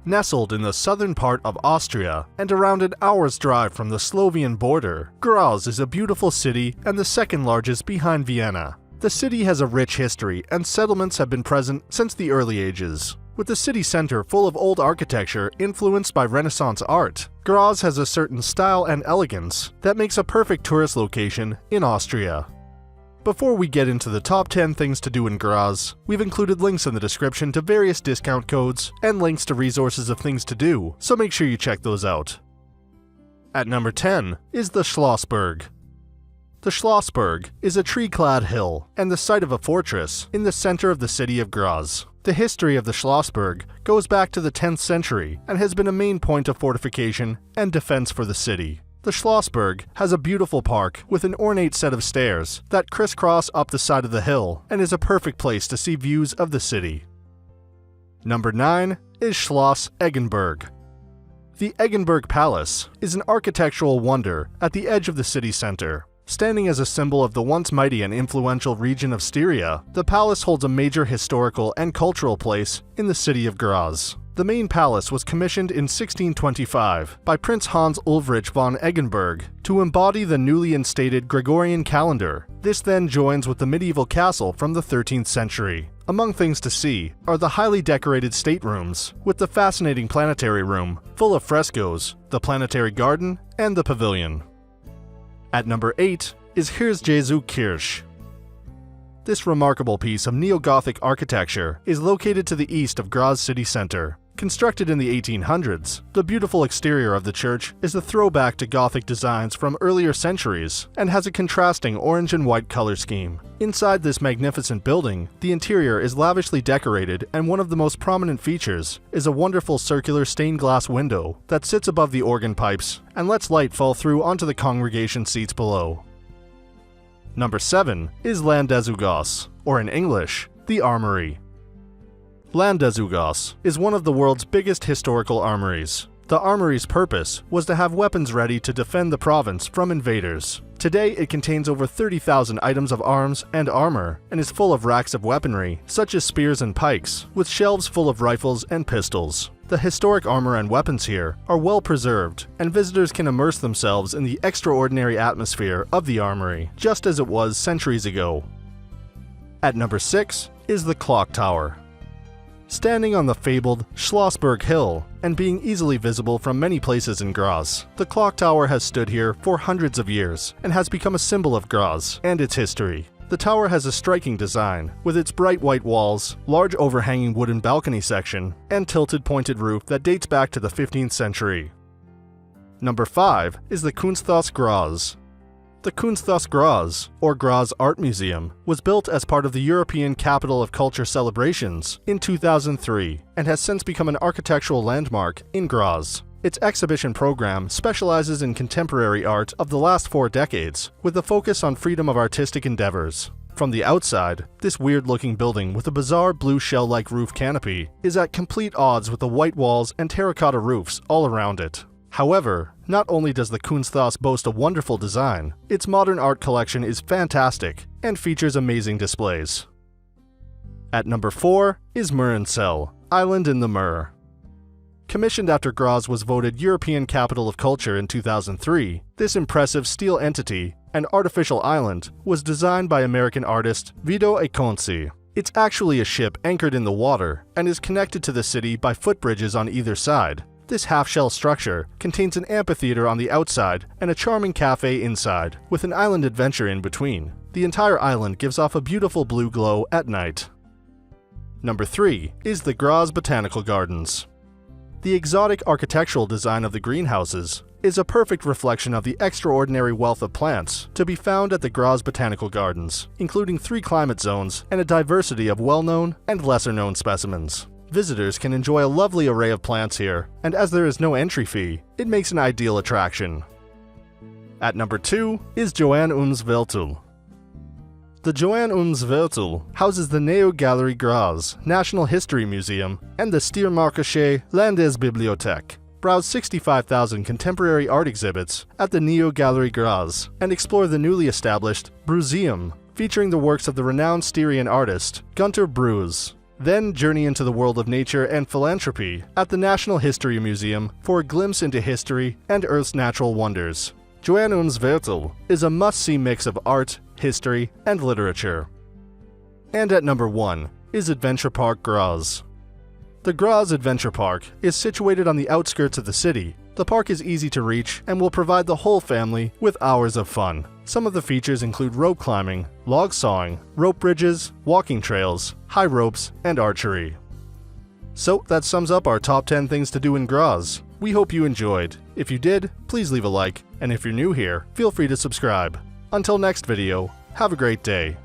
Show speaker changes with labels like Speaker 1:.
Speaker 1: Nestled in the southern part of Austria and around an hour's drive from the Slovenian border, Graz is a beautiful city and the second largest behind Vienna. The city has a rich history and settlements have been present since the early ages. With the city center full of old architecture influenced by Renaissance art, Graz has a certain style and elegance that makes a perfect tourist location in Austria. Before we get into the top 10 things to do in Graz, we've included links in the description to various discount codes and links to resources of things to do, so make sure you check those out. At number 10 is the Schlossberg. The Schlossberg is a tree-clad hill and the site of a fortress in the center of the city of Graz. The history of the Schlossberg goes back to the 10th century and has been a main point of fortification and defense for the city. The Schlossberg has a beautiful park with an ornate set of stairs that crisscross up the side of the hill and is a perfect place to see views of the city. Number 9 is Schloss Eggenberg. The Eggenberg Palace is an architectural wonder at the edge of the city center. Standing as a symbol of the once mighty and influential region of Styria, the palace holds a major historical and cultural place in the city of Graz. The main palace was commissioned in 1625 by Prince Hans Ulrich von Eggenberg to embody the newly instated Gregorian calendar. This then joins with the medieval castle from the 13th century. Among things to see are the highly decorated staterooms, with the fascinating planetary room full of frescoes, the planetary garden, and the pavilion. At number 8 is Hirsch Jesu Kirche. This remarkable piece of neo-Gothic architecture is located to the east of Graz city center. Constructed in the 1800s, the beautiful exterior of the church is a throwback to Gothic designs from earlier centuries and has a contrasting orange and white color scheme. Inside this magnificent building, the interior is lavishly decorated, and one of the most prominent features is a wonderful circular stained glass window that sits above the organ pipes and lets light fall through onto the congregation seats below. Number 7 is Landeshaus, or in English, the Armory. Landeshaus is one of the world's biggest historical armories. The armory's purpose was to have weapons ready to defend the province from invaders. Today, it contains over 30,000 items of arms and armor and is full of racks of weaponry, such as spears and pikes, with shelves full of rifles and pistols. The historic armor and weapons here are well preserved, and visitors can immerse themselves in the extraordinary atmosphere of the armory, just as it was centuries ago. At number 6 is the Clock Tower. Standing on the fabled Schlossberg Hill and being easily visible from many places in Graz, the clock tower has stood here for hundreds of years and has become a symbol of Graz and its history. The tower has a striking design, with its bright white walls, large overhanging wooden balcony section, and tilted pointed roof that dates back to the 15th century. Number 5 is the Kunsthaus Graz. The Kunsthaus Graz, or Graz Art Museum, was built as part of the European Capital of Culture celebrations in 2003 and has since become an architectural landmark in Graz. Its exhibition program specializes in contemporary art of the last 4 decades, with a focus on freedom of artistic endeavors. From the outside, this weird-looking building with a bizarre blue shell-like roof canopy is at complete odds with the white walls and terracotta roofs all around it. However, not only does the Kunsthaus boast a wonderful design, its modern art collection is fantastic and features amazing displays. At number 4 is Murrensell, Island in the Mur. Commissioned after Graz was voted European Capital of Culture in 2003, this impressive steel entity, an artificial island, was designed by American artist Vito Acconci. It's actually a ship anchored in the water and is connected to the city by footbridges on either side. This half-shell structure contains an amphitheater on the outside and a charming cafe inside, with an island adventure in between. The entire island gives off a beautiful blue glow at night. Number 3 is the Graz Botanical Gardens. The exotic architectural design of the greenhouses is a perfect reflection of the extraordinary wealth of plants to be found at the Graz Botanical Gardens, including 3 climate zones and a diversity of well-known and lesser-known specimens. Visitors can enjoy a lovely array of plants here, and as there is no entry fee, it makes an ideal attraction. At number 2 is Johann Welthel. The Johann Welthel houses the Neo-Galerie Graz National History Museum and the Steiermarkische Landesbibliothek. Browse 65,000 contemporary art exhibits at the Neo-Galerie Graz and explore the newly established Bruseum, featuring the works of the renowned Styrian artist Gunter Bruse. Then journey into the world of nature and philanthropy at the National History Museum for a glimpse into history and Earth's natural wonders. Joanne uns Viertel is a must-see mix of art, history, and literature. And at number 1 is Adventure Park Graz. The Graz Adventure Park is situated on the outskirts of the city. The park is easy to reach and will provide the whole family with hours of fun. Some of the features include rope climbing, log sawing, rope bridges, walking trails, high ropes, and archery. So that sums up our top 10 things to do in Graz. We hope you enjoyed. If you did, please leave a like, and if you're new here, feel free to subscribe. Until next video, have a great day.